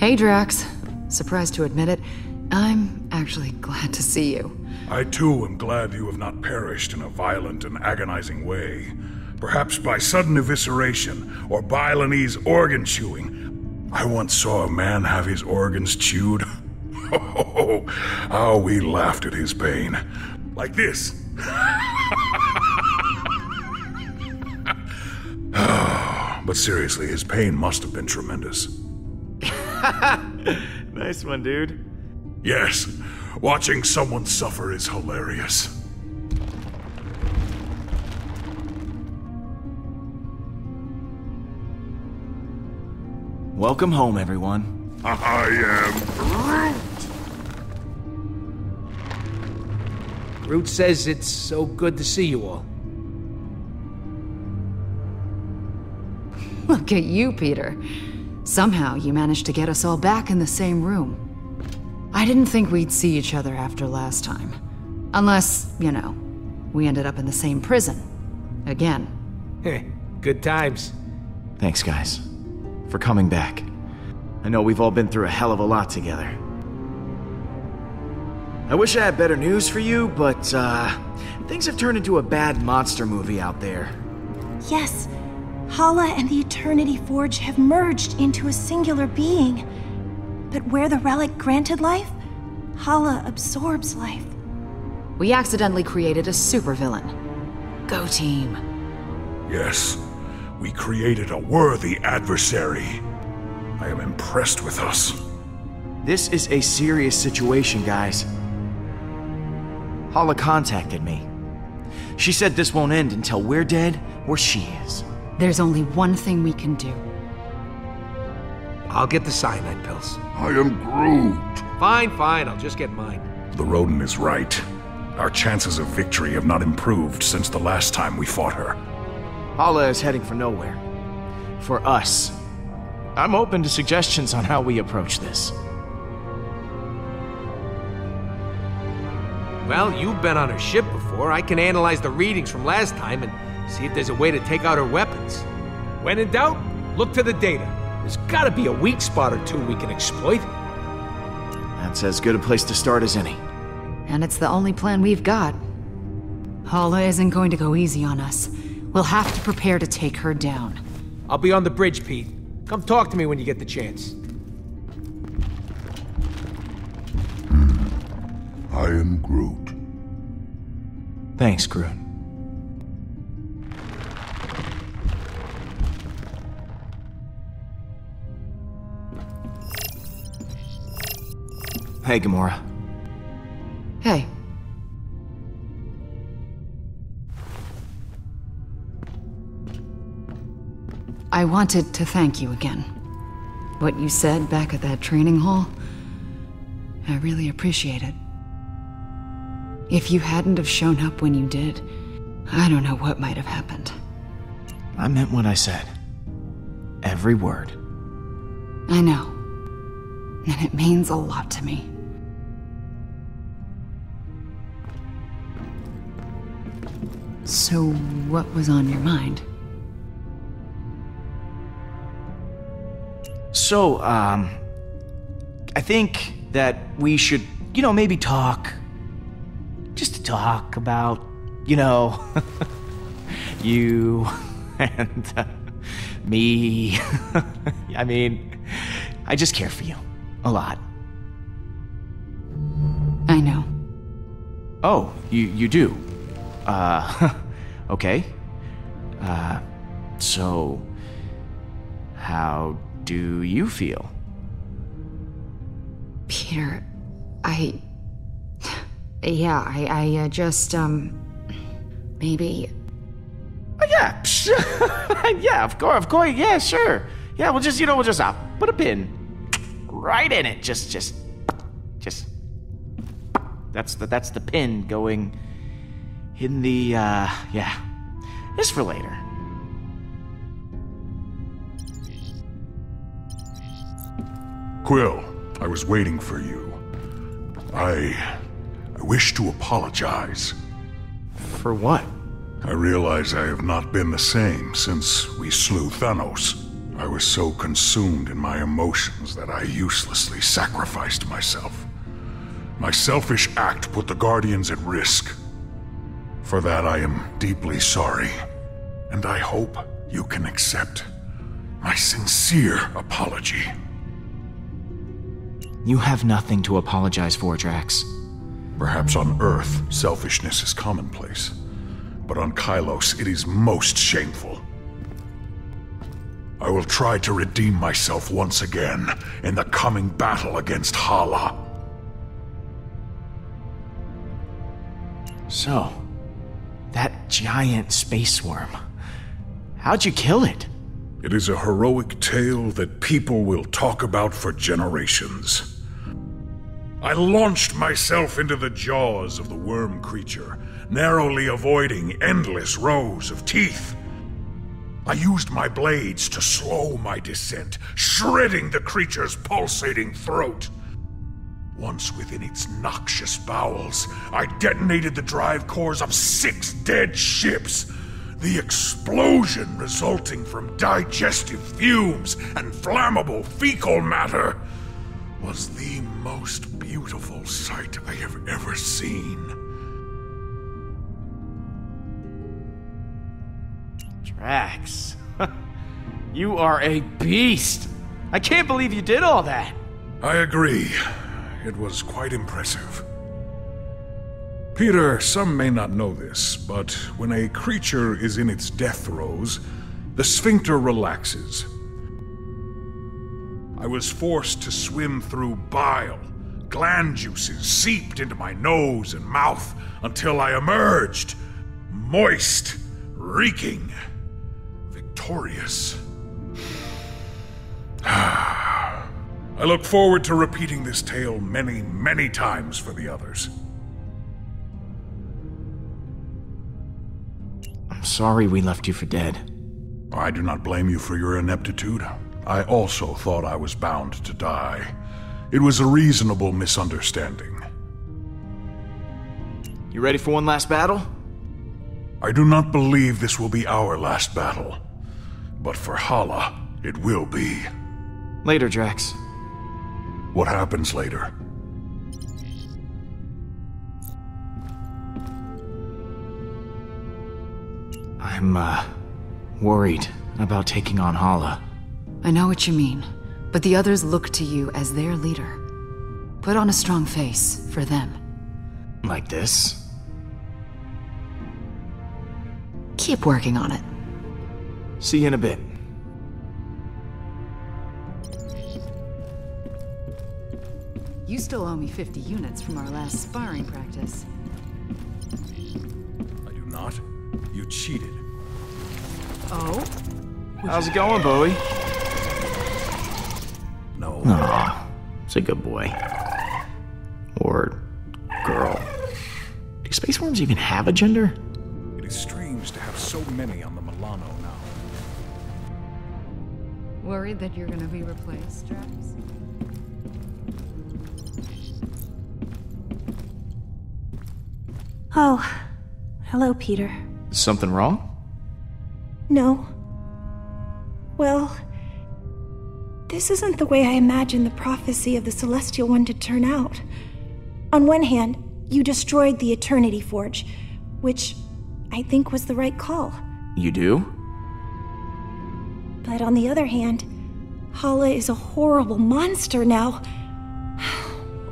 Hey, Drax. Surprised to admit it, I'm actually glad to see you. I too am glad you have not perished in a violent and agonizing way. Perhaps by sudden evisceration or Balinese organ chewing. I once saw a man have his organs chewed. Oh, how we laughed at his pain. Like this. But seriously, his pain must have been tremendous. Nice one, dude. Yes, watching someone suffer is hilarious. Welcome home, everyone. I am Groot! Groot says it's so good to see you all. Look at you, Peter. Somehow you managed to get us all back in the same room. I didn't think we'd see each other after last time. Unless, you know, we ended up in the same prison. Again. Heh, good times. Thanks, guys, for coming back. I know we've all been through a hell of a lot together. I wish I had better news for you, but, things have turned into a bad monster movie out there. Yes. Hala and the Eternity Forge have merged into a singular being. But where the relic granted life, Hala absorbs life. We accidentally created a supervillain. Go team. Yes, we created a worthy adversary. I am impressed with us. This is a serious situation, guys. Hala contacted me. She said this won't end until we're dead or she is. There's only one thing we can do. I'll get the cyanide pills. I am Groot. Fine, I'll just get mine. The rodent is right. Our chances of victory have not improved since the last time we fought her. Hala is heading for nowhere. For us. I'm open to suggestions on how we approach this. Well, you've been on her ship before. I can analyze the readings from last time and see if there's a way to take out her weapons. When in doubt, look to the data. There's gotta be a weak spot or two we can exploit. That's as good a place to start as any. And it's the only plan we've got. Hala isn't going to go easy on us. We'll have to prepare to take her down. I'll be on the bridge, Pete. Come talk to me when you get the chance. I am Groot. Thanks, Groot. Hey, Gamora. Hey. I wanted to thank you again. What you said back at that training hall, I really appreciate it. If you hadn't have shown up when you did, I don't know what might have happened. I meant what I said. Every word. I know. And it means a lot to me. So, what was on your mind? So, I think that we should, maybe talk. Just to talk about, you and me. I mean, I just care for you. A lot. I know. Oh, you do? Okay. So, how do you feel? Peter, I just, maybe... Yeah, yeah, of course, yeah, sure. Yeah, we'll just put a pin right in it. Just, that's the pin going in the, yeah. This for later. Quill, I was waiting for you. I wish to apologize. For what? I realize I have not been the same since we slew Thanos. I was so consumed in my emotions that I uselessly sacrificed myself. My selfish act put the Guardians at risk. For that I am deeply sorry, and I hope you can accept my sincere apology. You have nothing to apologize for, Drax. Perhaps on Earth, selfishness is commonplace, but on Kylos it is most shameful. I will try to redeem myself once again in the coming battle against Hala. So, that giant space worm. How'd you kill it? It is a heroic tale that people will talk about for generations. I launched myself into the jaws of the worm creature, narrowly avoiding endless rows of teeth. I used my blades to slow my descent, shredding the creature's pulsating throat. Once within its noxious bowels, I detonated the drive cores of 6 dead ships. The explosion resulting from digestive fumes and flammable fecal matter was the most beautiful sight I have ever seen. Drax, you are a beast. I can't believe you did all that. I agree. It was quite impressive. Peter, some may not know this, but when a creature is in its death throes, the sphincter relaxes. I was forced to swim through bile. Gland juices seeped into my nose and mouth until I emerged, moist, reeking, victorious. I look forward to repeating this tale many, many times for the others. I'm sorry we left you for dead. I do not blame you for your ineptitude. I also thought I was bound to die. It was a reasonable misunderstanding. You ready for one last battle? I do not believe this will be our last battle. But for Hala, it will be. Later, Drax. What happens later? I'm, worried about taking on Hala. I know what you mean, but the others look to you as their leader. Put on a strong face for them. Like this? Keep working on it. See you in a bit. You still owe me 50 units from our last sparring practice. I do not. You cheated. Oh? How's it going, Bowie? No. Aw, it's a good boy. Or girl. Do space worms even have a gender? It is strange to have so many on the Milano now. Worried that you're gonna be replaced, Drax? Oh, hello, Peter. Is something wrong? No. Well, this isn't the way I imagined the prophecy of the Celestial One to turn out. On one hand, you destroyed the Eternity Forge, which I think was the right call. You do? But on the other hand, Hala is a horrible monster now.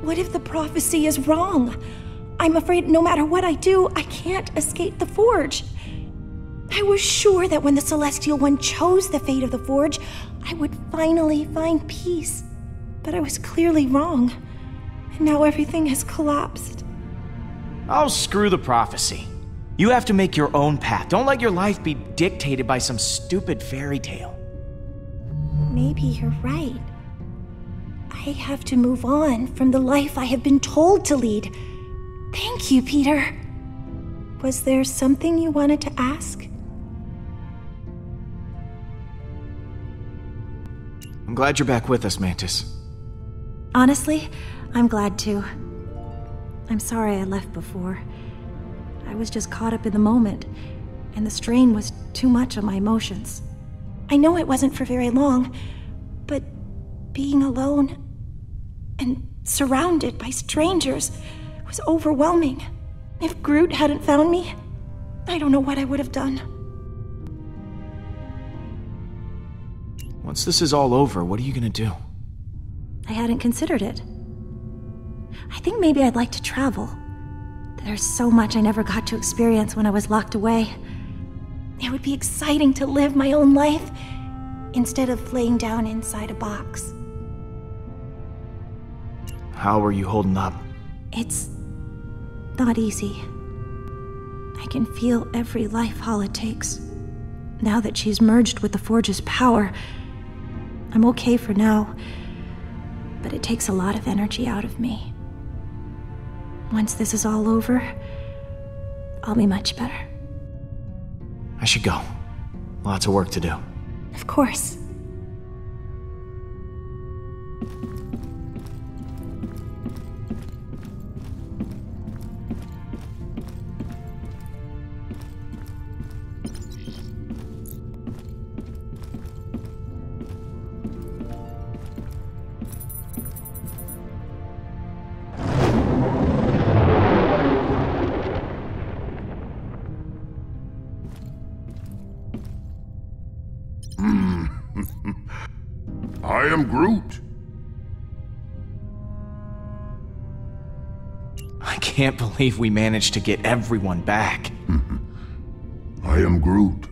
What if the prophecy is wrong? I'm afraid no matter what I do, I can't escape the Forge. I was sure that when the Celestial One chose the fate of the Forge, I would finally find peace. But I was clearly wrong. And now everything has collapsed. Oh, screw the prophecy. You have to make your own path. Don't let your life be dictated by some stupid fairy tale. Maybe you're right. I have to move on from the life I have been told to lead. Thank you, Peter. Was there something you wanted to ask? I'm glad you're back with us, Mantis. Honestly, I'm glad to. I'm sorry I left before. I was just caught up in the moment, and the strain was too much on my emotions. I know it wasn't for very long, but being alone and surrounded by strangers was overwhelming. If Groot hadn't found me, I don't know what I would have done. Once this is all over, what are you gonna do? I hadn't considered it. I think maybe I'd like to travel. There's so much I never got to experience when I was locked away. It would be exciting to live my own life instead of laying down inside a box. How are you holding up? It's not easy. I can feel every life Hala takes. Now that she's merged with the Forge's power, I'm okay for now, but it takes a lot of energy out of me. Once this is all over, I'll be much better. I should go. Lots of work to do. Of course. I am Groot. I can't believe we managed to get everyone back. I am Groot.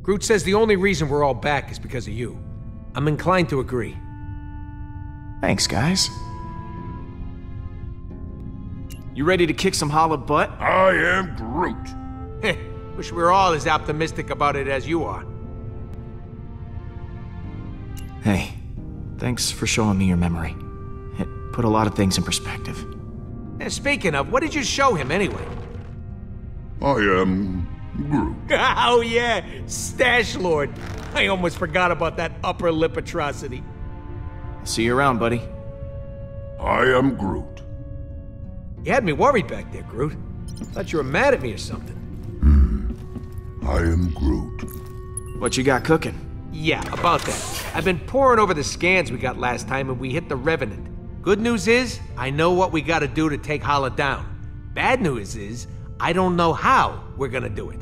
Groot says the only reason we're all back is because of you. I'm inclined to agree. Thanks, guys. You ready to kick some Hala butt? I am Groot. Heh, wish we were all as optimistic about it as you are. Hey, thanks for showing me your memory. It put a lot of things in perspective. Speaking of, what did you show him anyway? I am Groot. Oh yeah, Stash Lord. I almost forgot about that upper lip atrocity. I'll see you around, buddy. I am Groot. You had me worried back there, Groot. Thought you were mad at me or something. I am Groot. What you got cooking? Yeah, about that. I've been poring over the scans we got last time and we hit the Revenant. Good news is, I know what we gotta do to take Hala down. Bad news is, I don't know how we're gonna do it.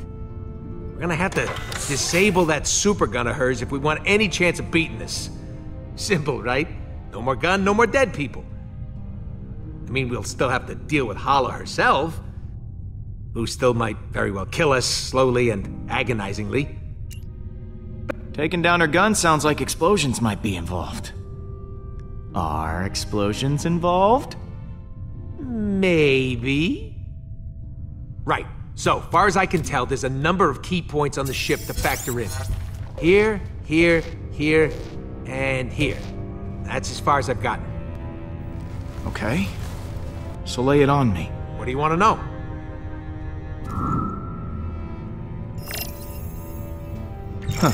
We're gonna have to disable that super gun of hers if we want any chance of beating this. Simple, right? No more gun, no more dead people. I mean, we'll still have to deal with Hala herself, who still might very well kill us slowly and agonizingly. Taking down her gun sounds like explosions might be involved. Are explosions involved? Maybe. Right. So, far as I can tell, there's a number of key points on the ship to factor in. Here, here, here, and here. That's as far as I've gotten. Okay. So lay it on me. What do you want to know? Huh.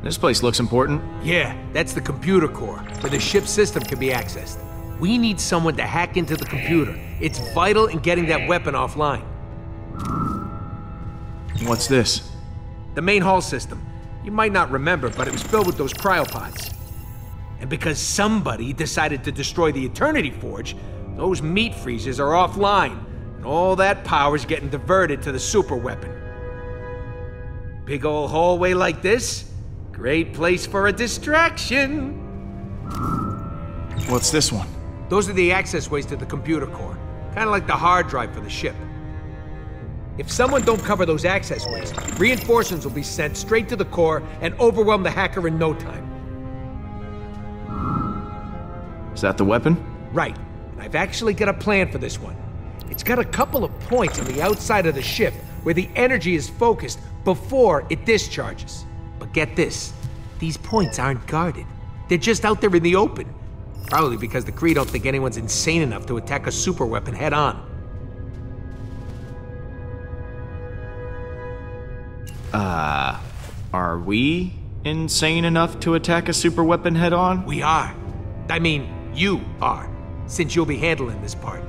This place looks important. Yeah, that's the computer core, where the ship's system can be accessed. We need someone to hack into the computer. It's vital in getting that weapon offline. What's this? The main hall system. You might not remember, but it was filled with those cryopods. And because somebody decided to destroy the Eternity Forge, those meat freezers are offline, and all that power's getting diverted to the super weapon. Big old hallway like this? Great place for a distraction. What's this one? Those are the access ways to the computer core. Kind of like the hard drive for the ship. If someone don't cover those access ways, reinforcements will be sent straight to the core and overwhelm the hacker in no time. Is that the weapon? Right. And I've actually got a plan for this one. It's got a couple of points on the outside of the ship where the energy is focused before it discharges. But get this, these points aren't guarded. They're just out there in the open. Probably because the Kree don't think anyone's insane enough to attack a super weapon head on. Are we insane enough to attack a super weapon head on? We are. I mean, you are, since you'll be handling this part.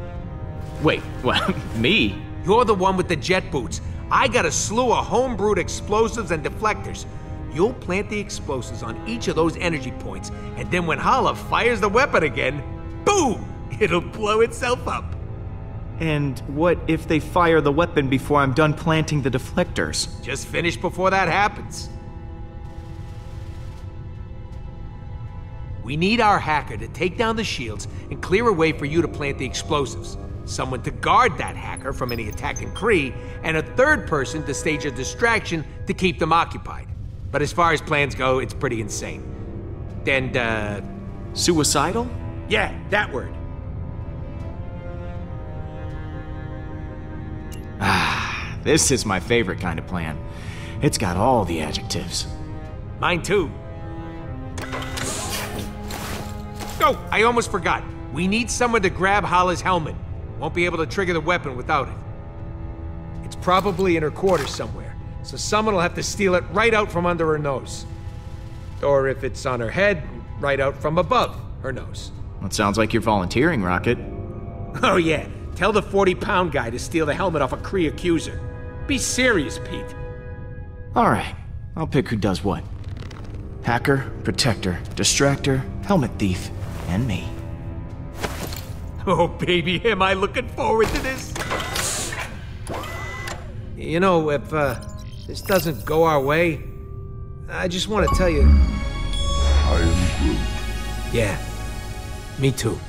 Wait, what? Me? You're the one with the jet boots. I got a slew of homebrewed explosives and deflectors. You'll plant the explosives on each of those energy points, and then when Hala fires the weapon again, boom! It'll blow itself up. And what if they fire the weapon before I'm done planting the deflectors? Just finish before that happens. We need our hacker to take down the shields and clear a way for you to plant the explosives. Someone to guard that hacker from any attacking Kree, and a third person to stage a distraction to keep them occupied. But as far as plans go, it's pretty insane. And, Suicidal? yeah, that word. Ah, this is my favorite kind of plan. It's got all the adjectives. Mine too. Oh, I almost forgot. We need someone to grab Hala's helmet. Won't be able to trigger the weapon without it. It's probably in her quarters somewhere, so someone will have to steal it right out from under her nose. Or if it's on her head, right out from above her nose. That sounds like you're volunteering, Rocket. Oh yeah, tell the 40-pound guy to steal the helmet off a Kree accuser. Be serious, Pete. Alright, I'll pick who does what. Hacker, protector, distractor, helmet thief, and me. Oh baby, am I looking forward to this. You know, if this doesn't go our way, I just want to tell you... I am Groot. Yeah, me too.